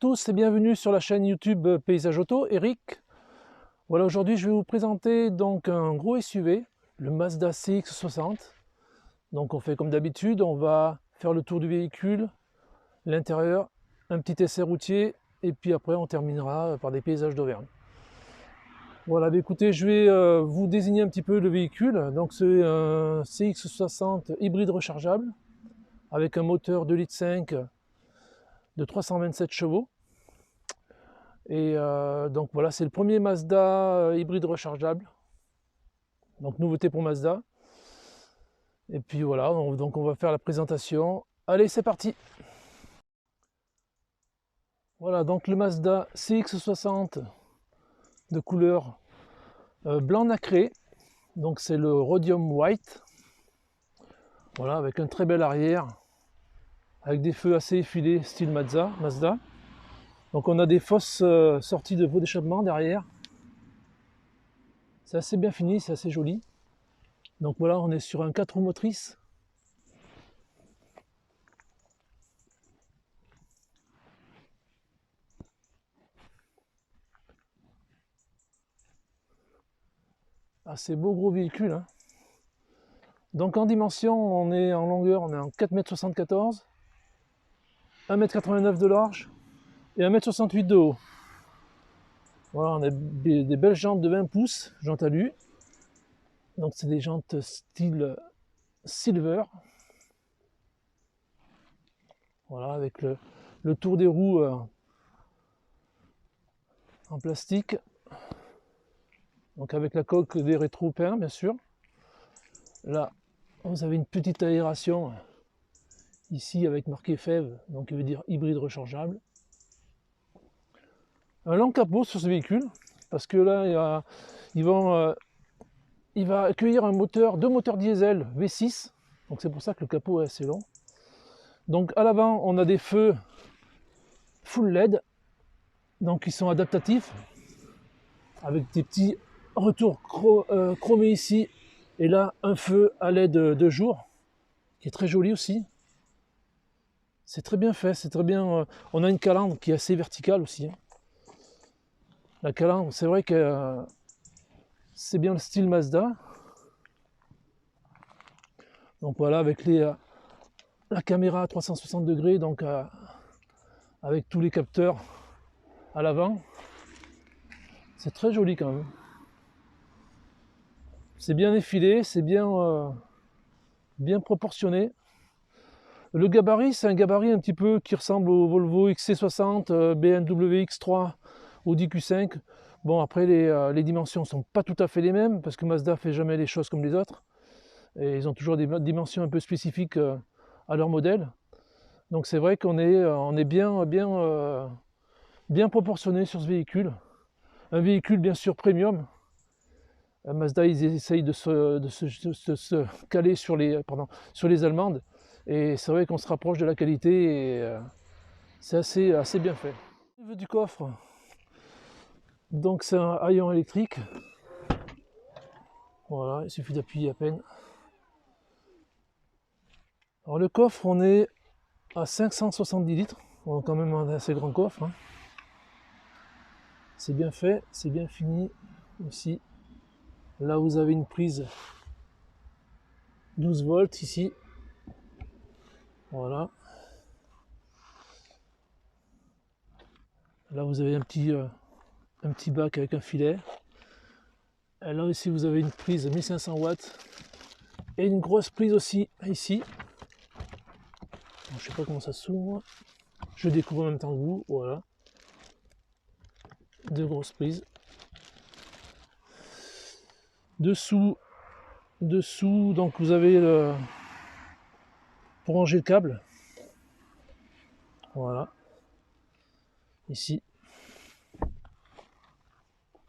Bonjour à tous et bienvenue sur la chaîne YouTube Paysage Auto, Eric. Voilà, aujourd'hui je vais vous présenter donc un gros SUV, le Mazda CX-60. Donc on fait comme d'habitude, on va faire le tour du véhicule, l'intérieur, un petit essai routier et puis après on terminera par des paysages d'Auvergne. Voilà, bah écoutez, je vais vous désigner un petit peu le véhicule. Donc c'est un CX-60 hybride rechargeable avec un moteur 2,5 litres de 327 chevaux. Et donc voilà, c'est le premier Mazda hybride rechargeable. Donc nouveauté pour Mazda. Et puis voilà, donc on va faire la présentation. Allez, c'est parti. Voilà, donc le Mazda CX-60 de couleur blanc nacré. Donc c'est le Rhodium White. Voilà, avec un très bel arrière. Avec des feux assez effilés, style Mazda. Donc on a des fausses sorties de pots d'échappement derrière. C'est assez bien fini, c'est assez joli. Donc voilà, on est sur un 4 roues motrices. Assez beau gros véhicule. Hein. Donc en dimension, on est en longueur, on est en 4,74 m, 1,89 m de large et 1,68 m de haut. Voilà, on a des belles jantes de 20 pouces, jantes alu. Donc c'est des jantes style silver. Voilà, avec le tour des roues en plastique. Donc avec la coque des rétro-peints, bien sûr. Là, vous avez une petite aération ici avec marqué FEV, donc qui veut dire hybride rechargeable. Un long capot sur ce véhicule, parce que là, il va accueillir deux moteurs diesel V6, donc c'est pour ça que le capot est assez long. Donc à l'avant, on a des feux full LED, donc ils sont adaptatifs, avec des petits retours chromés ici, et là un feu à LED de jour, qui est très joli aussi. C'est très bien fait, c'est très bien. On a une calandre qui est assez verticale aussi. Hein. La calandre, c'est vrai que c'est bien le style Mazda. Donc voilà, avec la caméra à 360 degrés, donc avec tous les capteurs à l'avant. C'est très joli quand même. C'est bien effilé, c'est bien proportionné. Le gabarit, c'est un gabarit un petit peu qui ressemble au Volvo XC60, BMW X3, Audi Q5. Bon, après, les dimensions ne sont pas tout à fait les mêmes, parce que Mazda ne fait jamais les choses comme les autres. Et ils ont toujours des dimensions un peu spécifiques à leur modèle. Donc c'est vrai qu'on est bien proportionné sur ce véhicule. Un véhicule bien sûr premium. Mazda, ils essayent de se caler sur les allemandes. Et c'est vrai qu'on se rapproche de la qualité et c'est assez bien fait. Au niveau du coffre, donc c'est un haillon électrique. Voilà, il suffit d'appuyer à peine. Alors le coffre, on est à 570 litres. On a quand même un assez grand coffre. Hein. C'est bien fait, c'est bien fini aussi. Là, vous avez une prise 12 volts ici. Voilà. Là, vous avez un petit bac avec un filet. Et là aussi, vous avez une prise 1500 watts. Et une grosse prise aussi ici. Je ne sais pas comment ça s'ouvre. Je découvre en même temps que vous. Voilà. Deux grosses prises. Dessous, donc vous avez pour ranger le câble. Voilà. Ici.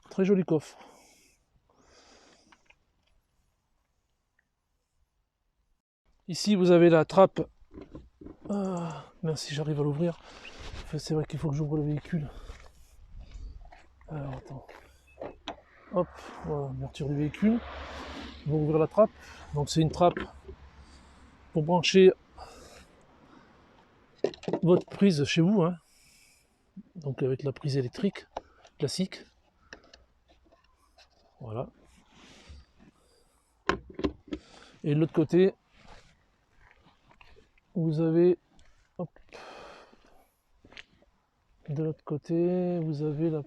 Très joli coffre. Ici, vous avez la trappe. Merci, j'arrive à l'ouvrir. C'est vrai qu'il faut que j'ouvre le véhicule. Alors, attends. Hop, voilà, l'ouverture du véhicule. On va ouvrir la trappe. Donc, c'est une trappe pour brancher votre prise chez vous. Hein. donc avec la prise électrique classique. Voilà. Et de l'autre côté, vous avez, hop, de l'autre côté, vous avez la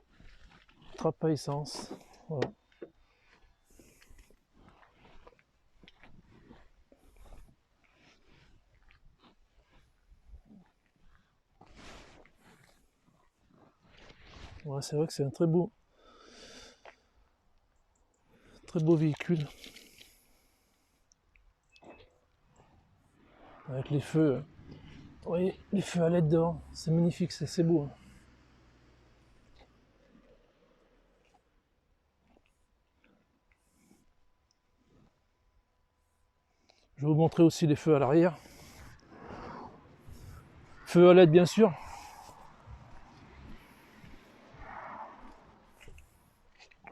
trappe à essence. Voilà. Ouais, c'est vrai que c'est un très beau véhicule. Avec les feux, vous voyez, les feux à LED devant, c'est magnifique, c'est beau. Je vais vous montrer aussi les feux à l'arrière. Feux à LED bien sûr.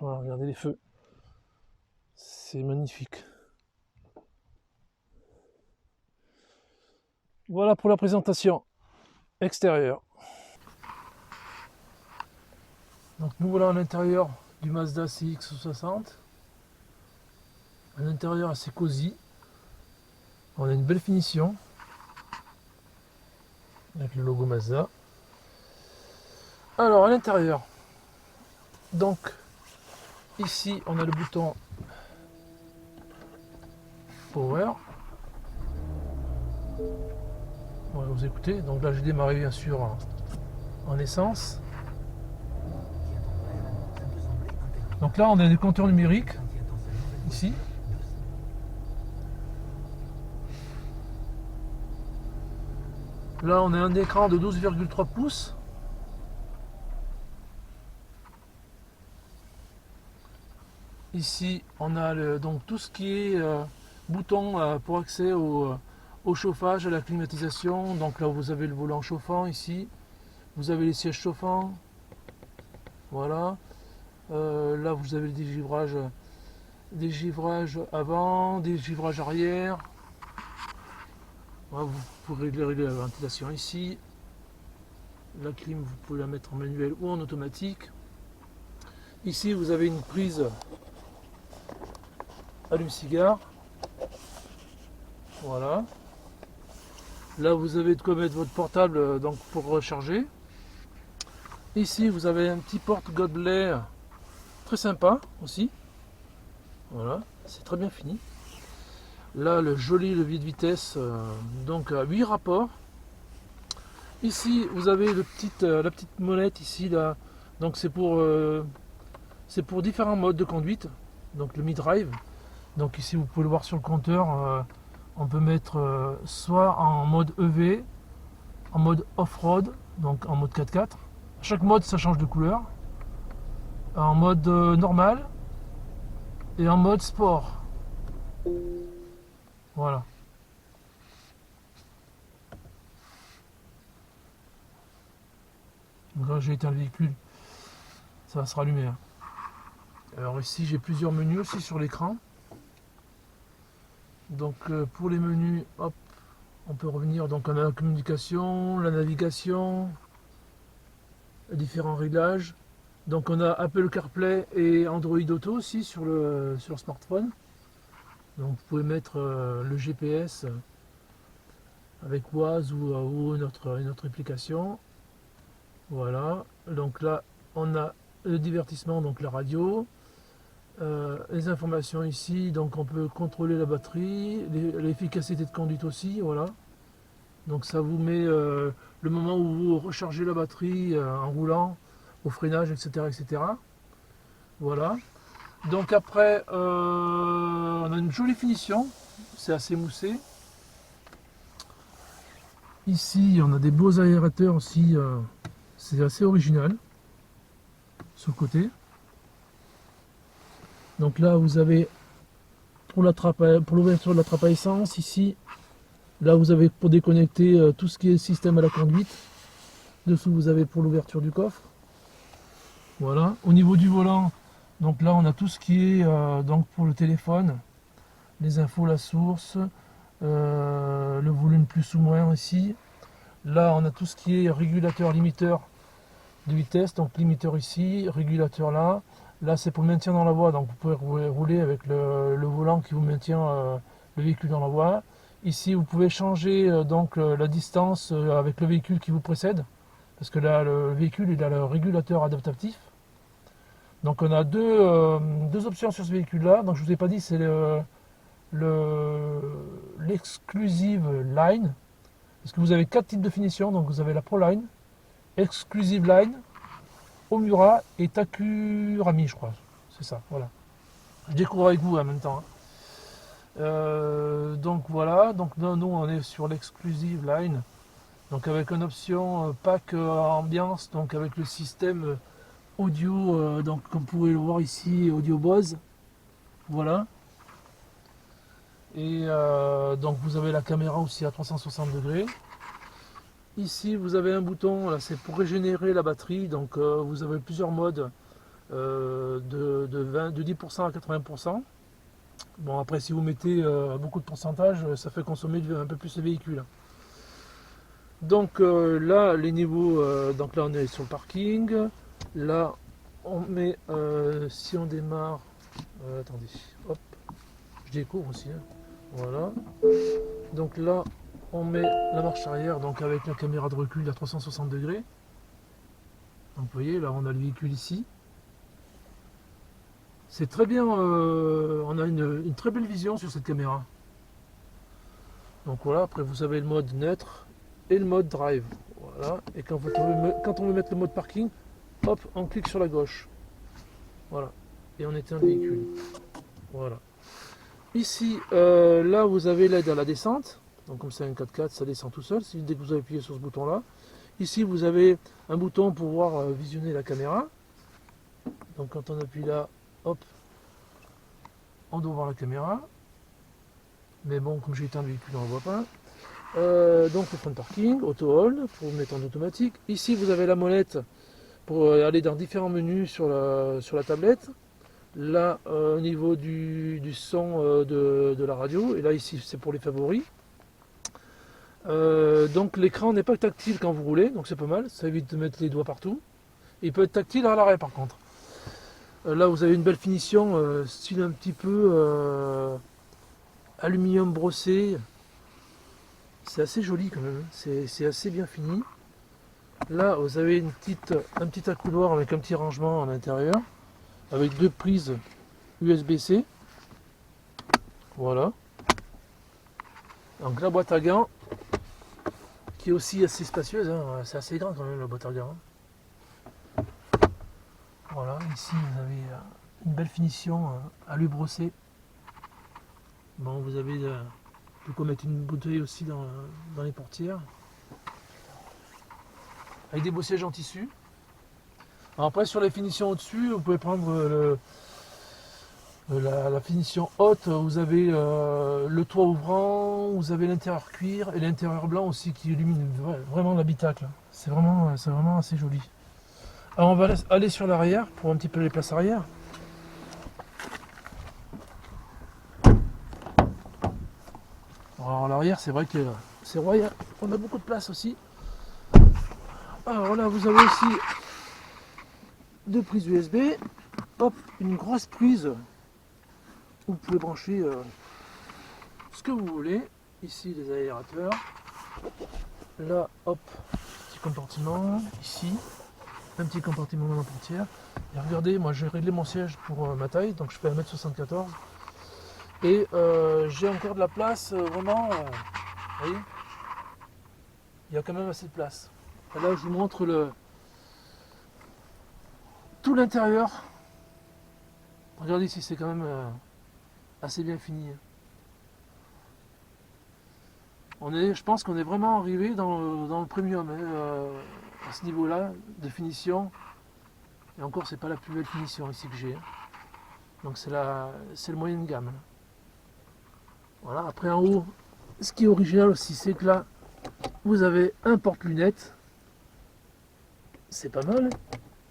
Voilà, regardez les feux. C'est magnifique. Voilà pour la présentation extérieure. Donc nous voilà à l'intérieur du Mazda CX-60. Un intérieur assez cosy. On a une belle finition. Avec le logo Mazda. Alors à l'intérieur, donc ici on a le bouton Power. Voilà, vous écoutez, donc là j'ai démarré bien sûr en essence. Donc là on a des compteurs numériques ici. Là on a un écran de 12,3 pouces. Ici on a donc tout ce qui est bouton pour accès au chauffage, à la climatisation. Donc là vous avez le volant chauffant ici. Vous avez les sièges chauffants. Voilà. Là vous avez des givrages avant, des givrages arrière. Voilà, vous pouvez régler la ventilation ici. La clim, vous pouvez la mettre en manuel ou en automatique. Ici vous avez une prise allume-cigare. Voilà. Là vous avez de quoi mettre votre portable donc pour recharger. Ici vous avez un petit porte-gobelet très sympa aussi. Voilà, c'est très bien fini. Là le joli levier de vitesse, donc à 8 rapports. Ici vous avez la petite molette ici là. Donc c'est pour différents modes de conduite. Donc le mid-drive. Donc ici vous pouvez le voir sur le compteur. On peut mettre soit en mode EV, en mode off-road, donc en mode 4x4. Chaque mode ça change de couleur. En mode normal et en mode sport. Voilà. Donc là j'ai éteint le véhicule, ça va se rallumer. Hein. Alors ici j'ai plusieurs menus aussi sur l'écran. Donc pour les menus, hop, on peut revenir. Donc on a la communication, la navigation, les différents réglages. Donc on a Apple CarPlay et Android Auto aussi sur le smartphone. Donc vous pouvez mettre le GPS avec Waze ou une autre application. Voilà. Donc là on a le divertissement, donc la radio. Les informations ici, donc on peut contrôler la batterie, l'efficacité de conduite aussi, voilà. Donc ça vous met le moment où vous rechargez la batterie en roulant, au freinage, etc. etc. Voilà. Donc après, on a une jolie finition, c'est assez moussé. Ici, on a des beaux aérateurs aussi, c'est assez original, sur le côté. Donc là, vous avez pour l'ouverture de la trappe à essence, ici, là vous avez pour déconnecter tout ce qui est système à la conduite. Dessous, vous avez pour l'ouverture du coffre. Voilà. Au niveau du volant, donc là on a tout ce qui est donc pour le téléphone, les infos, la source, le volume plus ou moins ici. Là on a tout ce qui est régulateur, limiteur de vitesse, donc limiteur ici, régulateur là. Là c'est pour le maintien dans la voie, donc vous pouvez rouler avec le volant qui vous maintient le véhicule dans la voie. Ici vous pouvez changer donc la distance avec le véhicule qui vous précède, parce que là le véhicule il a le régulateur adaptatif. Donc on a deux options sur ce véhicule là, donc je ne vous ai pas dit, c'est l'exclusive line, parce que vous avez 4 types de finition, donc vous avez la Pro Line, Exclusive Line, Omura et Takurami, je crois. C'est ça, voilà. Je découvre avec vous en même temps. Donc voilà, donc nous on est sur l'Exclusive Line, donc avec une option pack ambiance, donc avec le système audio, donc comme vous pouvez le voir ici, audio Bose. Voilà. Et donc vous avez la caméra aussi à 360 degrés. Ici vous avez un bouton, là c'est pour régénérer la batterie, donc vous avez plusieurs modes de 10% à 80%. Bon après si vous mettez beaucoup de pourcentage, ça fait consommer un peu plus le véhicule. Donc là les niveaux, donc là on est sur le parking, là on met, si on démarre, attendez, hop, je découvre aussi, hein. Voilà, donc là on met la marche arrière, donc avec la caméra de recul à 360 degrés. Donc vous voyez, là on a le véhicule ici. C'est très bien, on a une très belle vision sur cette caméra. Donc voilà, après vous avez le mode neutre et le mode drive. Voilà, et quand on veut mettre le mode parking, hop, on clique sur la gauche. Voilà, et on éteint le véhicule. Voilà. Ici, là vous avez l'aide à la descente. Donc comme c'est un 4x4, ça descend tout seul, dès que vous appuyez sur ce bouton là. Ici vous avez un bouton pour pouvoir visionner la caméra. Donc quand on appuie là, hop, on doit voir la caméra. Mais bon, comme j'ai éteint le véhicule, on ne le voit pas. Donc le front parking, auto hold, pour vous mettre en automatique. Ici vous avez la molette pour aller dans différents menus sur la tablette. Là au niveau du son de la radio. Et là ici c'est pour les favoris. Donc l'écran n'est pas tactile quand vous roulez, donc c'est pas mal, ça évite de mettre les doigts partout. Il peut être tactile à l'arrêt par contre. Là vous avez une belle finition, style un petit peu aluminium brossé. C'est assez joli quand même, c'est assez bien fini. Là vous avez un petit accoudoir avec un petit rangement à l'intérieur, avec 2 prises USB-C. Voilà. Donc la boîte à gants, qui est aussi assez spacieuse, hein. C'est assez grand quand même la boîte à gants. Voilà, ici vous avez une belle finition alu brossé. Bon, vous avez de quoi mettre une bouteille aussi dans les portières. Avec des beaux sièges en tissu. Alors après sur les finitions au-dessus, vous pouvez prendre la finition haute, vous avez le toit ouvrant, vous avez l'intérieur cuir et l'intérieur blanc aussi qui illumine vraiment l'habitacle. C'est vraiment assez joli. Alors on va aller sur l'arrière pour un petit peu les places arrière. Alors l'arrière c'est vrai que c'est royal, on a beaucoup de place aussi. Alors là vous avez aussi 2 prises USB, hop, une grosse prise où vous pouvez brancher ce que vous voulez. Ici les aérateurs, là hop, petit compartiment, ici un petit compartiment dans la portière. Et regardez, moi j'ai réglé mon siège pour ma taille, donc je fais 1m74 et j'ai encore de la place, vraiment, vous voyez, il y a quand même assez de place. Et là je vous montre tout l'intérieur. Regardez ici, c'est quand même assez bien fini. Je pense qu'on est vraiment arrivé dans le premium, hein, à ce niveau-là de finition. Et encore, c'est pas la plus belle finition ici que j'ai. Donc c'est le moyen de gamme. Voilà. Après en haut, ce qui est original aussi, c'est que là, vous avez un porte-lunettes. C'est pas mal.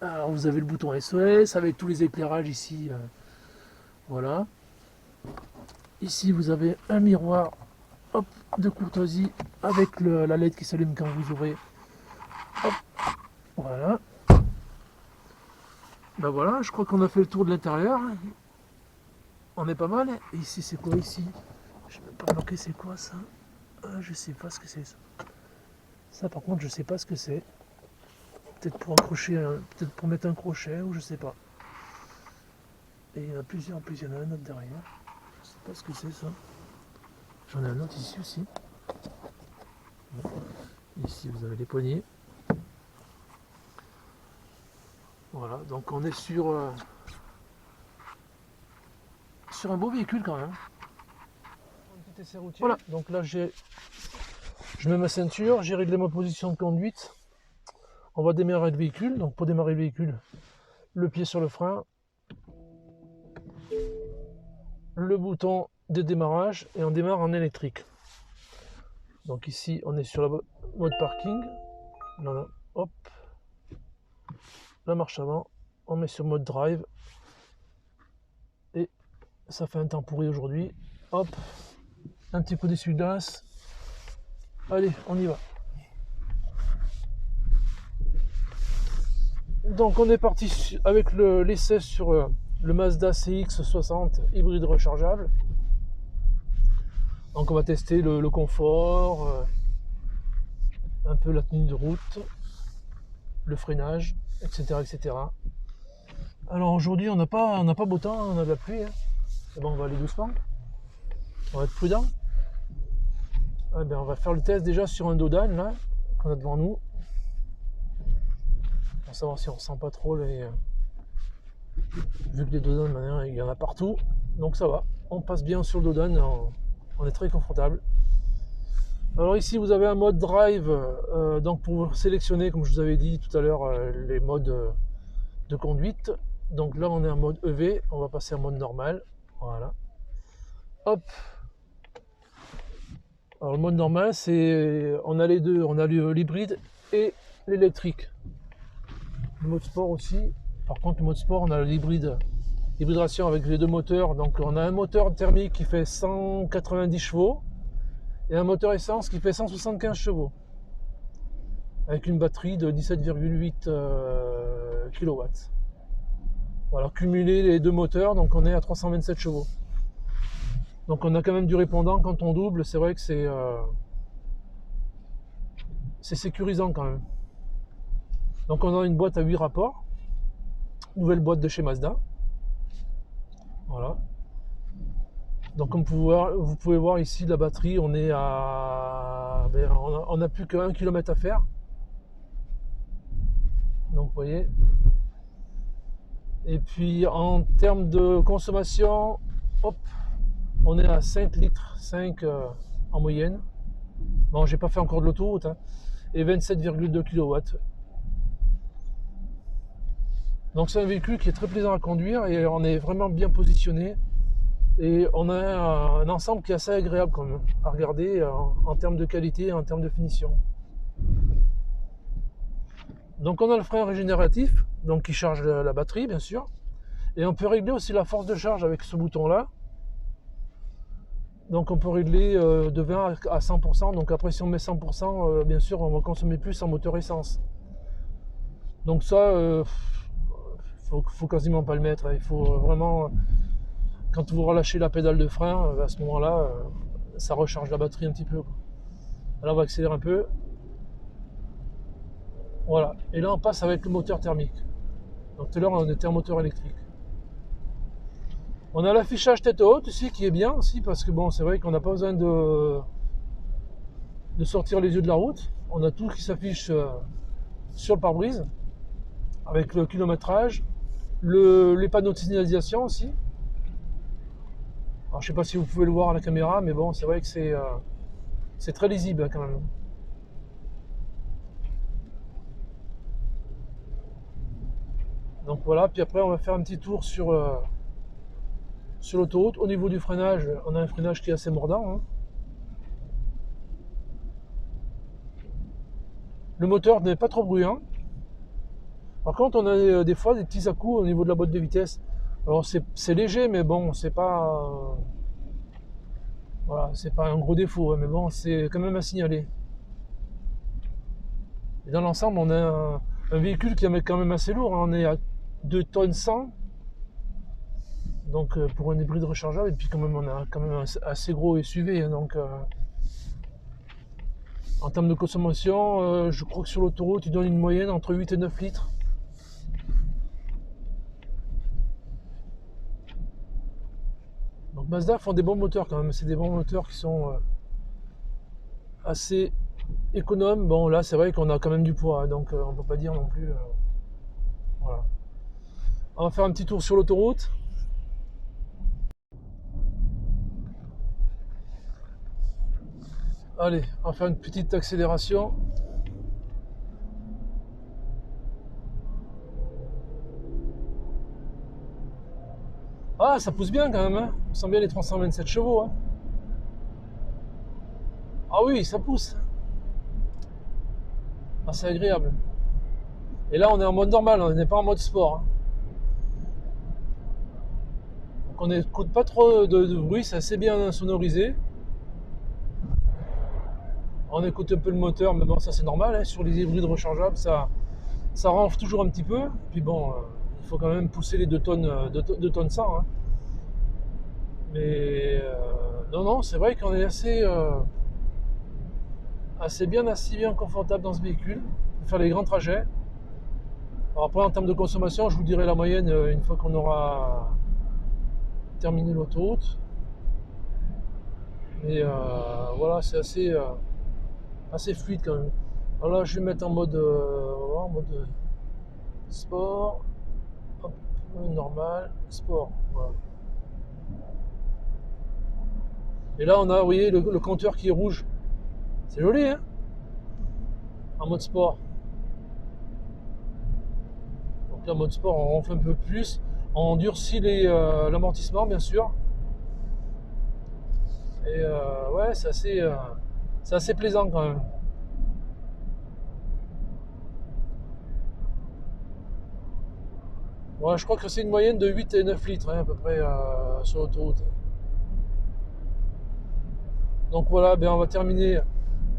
Alors vous avez le bouton SOS avec tous les éclairages ici. Voilà. Ici vous avez un miroir, hop, de courtoisie avec la LED qui s'allume quand vous ouvrez. Hop, voilà. Ben voilà, je crois qu'on a fait le tour de l'intérieur. On est pas mal. Et ici, c'est quoi ici? Je ne vais pas bloquer, c'est quoi ça? Je sais pas ce que c'est ça. Ça, par contre, je sais pas ce que c'est. Peut-être pour accrocher, peut-être pour mettre un crochet ou je sais pas. Et il y en a plusieurs, en plus il y en a un autre derrière. Je sais pas ce que c'est ça. J'en ai un autre ici aussi. Bon. Ici, vous avez les poignées. Voilà, donc on est sur un beau véhicule quand même. Voilà, donc là je mets ma ceinture, j'ai réglé ma position de conduite. On va démarrer le véhicule. Donc pour démarrer le véhicule, le pied sur le frein, le bouton de démarrage et on démarre en électrique. Donc ici on est sur la mode parking. Là, hop, la marche avant, on met sur mode drive et ça fait un temps pourri aujourd'hui. Hop, un petit coup d'essuie-glace. Allez, on y va. Donc on est parti avec l'essai sur le Mazda CX-60 hybride rechargeable. Donc on va tester le confort, un peu la tenue de route, le freinage, etc. etc. Alors aujourd'hui on n'a pas beau temps, on a de la pluie. Hein. Bon, on va aller doucement, on va être prudent. Ah ben, on va faire le test déjà sur un Dodan là, qu'on a devant nous. Pour savoir si on ressent pas trop les... Vu que les Dodan maintenant il y en a partout, donc ça va. On passe bien sur le Dodan, on est très confortable. Alors ici vous avez un mode drive, donc pour sélectionner, comme je vous avais dit tout à l'heure, les modes de conduite. Donc là on est en mode EV, on va passer en mode normal. Voilà. Hop. Alors le mode normal, c'est on a les deux, on a l'hybride et l'électrique. Le mode sport aussi. Par contre le mode sport, on a l'hybridation avec les deux moteurs. Donc on a un moteur thermique qui fait 190 chevaux et un moteur essence qui fait 175 chevaux. Avec une batterie de 17,8 kW. Voilà, cumuler les deux moteurs, donc on est à 327 chevaux. Donc on a quand même du répondant quand on double, c'est vrai que c'est sécurisant quand même. Donc on a une boîte à 8 rapports, nouvelle boîte de chez Mazda. Voilà. Donc comme vous pouvez voir ici la batterie, on est à... on n'a plus que 1 km à faire. Donc vous voyez. Et puis en termes de consommation, hop, on est à 5 litres, 5 en moyenne. Bon, j'ai pas fait encore de l'autoroute, hein. Et 27,2 kW. Donc c'est un véhicule qui est très plaisant à conduire et on est vraiment bien positionné. Et on a un ensemble qui est assez agréable quand même à regarder en termes de qualité et en termes de finition. Donc on a le frein régénératif, donc qui charge la batterie bien sûr. Et on peut régler aussi la force de charge avec ce bouton là. Donc on peut régler de 20 à 100%. Donc après si on met 100%, bien sûr on va consommer plus en moteur essence. Donc ça, faut quasiment pas le mettre. Il faut vraiment, quand vous relâchez la pédale de frein, à ce moment-là, ça recharge la batterie un petit peu. Là on va accélérer un peu. Voilà. Et là on passe avec le moteur thermique. Donc tout à l'heure on était en moteur électrique. On a l'affichage tête haute aussi qui est bien aussi parce que bon c'est vrai qu'on n'a pas besoin de sortir les yeux de la route. On a tout qui s'affiche sur le pare-brise avec le kilométrage, les panneaux de signalisation aussi. Alors je sais pas si vous pouvez le voir à la caméra, mais bon c'est vrai que c'est très lisible quand même. Donc voilà, puis après on va faire un petit tour sur l'autoroute. Au niveau du freinage, on a un freinage qui est assez mordant. Hein. Le moteur n'est pas trop bruyant. Par contre, on a des fois des petits à-coups au niveau de la boîte de vitesse. Alors c'est léger, mais bon, c'est pas voilà, c'est pas un gros défaut, hein, mais bon, c'est quand même à signaler. Et dans l'ensemble, on a un véhicule qui est quand même assez lourd. Hein. On est à 2 tonnes 100. Donc pour un hybride rechargeable, et puis quand même on a quand même un assez gros SUV, hein, donc en termes de consommation, je crois que sur l'autoroute, il donne une moyenne entre 8 et 9 litres. Donc Mazda font des bons moteurs quand même, c'est des bons moteurs qui sont assez économes. Bon là c'est vrai qu'on a quand même du poids, hein, donc on peut pas dire non plus. Voilà. On va faire un petit tour sur l'autoroute. Allez, on va faire une petite accélération. Ah, ça pousse bien quand même, hein. On sent bien les 327 chevaux. Hein. Ah oui, ça pousse. Ah, c'est agréable. Et là, on est en mode normal, on n'est pas en mode sport. Hein. Donc on n'écoute pas trop de bruit, c'est assez bien sonorisé. On écoute un peu le moteur, mais bon, ça c'est normal. Hein. Sur les hybrides rechargeables, ça renfle toujours un petit peu. Puis bon, il faut quand même pousser les 2 tonnes, 2 tonnes 100. Hein. Mais non, non, c'est vrai qu'on est assez bien confortable dans ce véhicule pour faire les grands trajets. Alors après, en termes de consommation, je vous dirai la moyenne une fois qu'on aura terminé l'autoroute. Mais voilà, c'est assez fluide quand même. Alors là, je vais mettre en mode sport, hop, normal, sport. Voilà. Et là, on a, vous voyez, le compteur qui est rouge. C'est joli, hein? En mode sport. Donc là, en mode sport, on ronfle un peu plus. On durcit l'amortissement, bien sûr. Et ouais, c'est assez plaisant quand même. Ouais, je crois que c'est une moyenne de 8 et 9 litres hein, à peu près sur l'autoroute. Donc voilà, ben on va terminer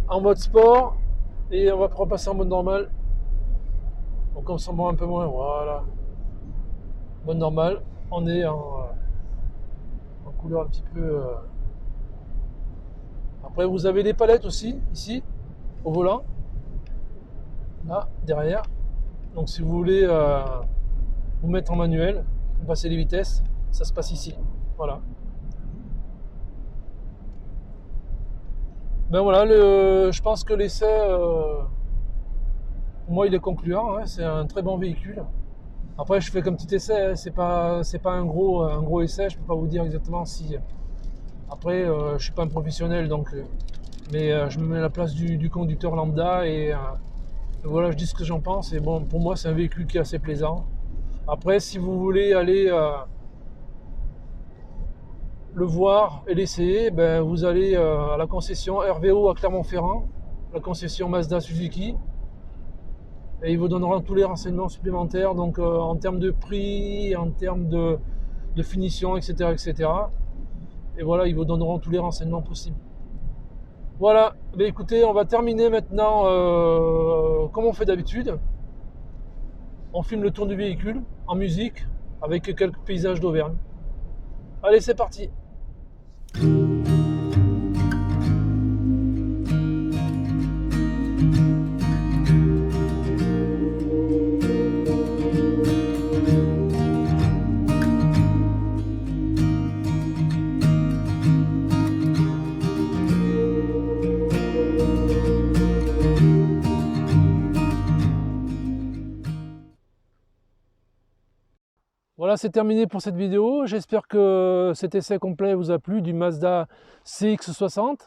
en mode sport et on va repasser en mode normal. Donc on s'en va un peu moins, voilà. Mode normal, on est en couleur un petit peu. Après vous avez les palettes aussi, ici, au volant. Là, derrière. Donc si vous voulez vous mettre en manuel, passer les vitesses, ça se passe ici. Voilà. Ben voilà, je pense que l'essai, pour moi, il est concluant. Hein, c'est un très bon véhicule. Après, je fais comme petit essai. Hein, c'est pas un gros essai. Je peux pas vous dire exactement si. Après, je suis pas un professionnel, donc. Mais je me mets à la place du conducteur lambda et voilà, je dis ce que j'en pense. Et bon, pour moi, c'est un véhicule qui est assez plaisant. Après, si vous voulez aller le voir et l'essayer, ben, vous allez à la concession RVO à Clermont-Ferrand, la concession Mazda Suzuki, et ils vous donneront tous les renseignements supplémentaires, donc en termes de prix, en termes de finition, etc., etc. Et voilà, ils vous donneront tous les renseignements possibles. Voilà, ben, écoutez, on va terminer maintenant comme on fait d'habitude. On filme le tour du véhicule en musique avec quelques paysages d'Auvergne. Allez, c'est parti! Voilà, c'est terminé pour cette vidéo. J'espère que cet essai complet vous a plu du Mazda CX-60.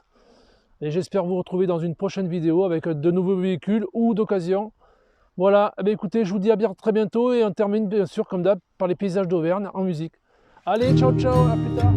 Et j'espère vous retrouver dans une prochaine vidéo avec de nouveaux véhicules ou d'occasion. Voilà, eh bien, écoutez, je vous dis à très bientôt et on termine bien sûr comme d'hab par les paysages d'Auvergne en musique. Allez, ciao ciao, à plus tard.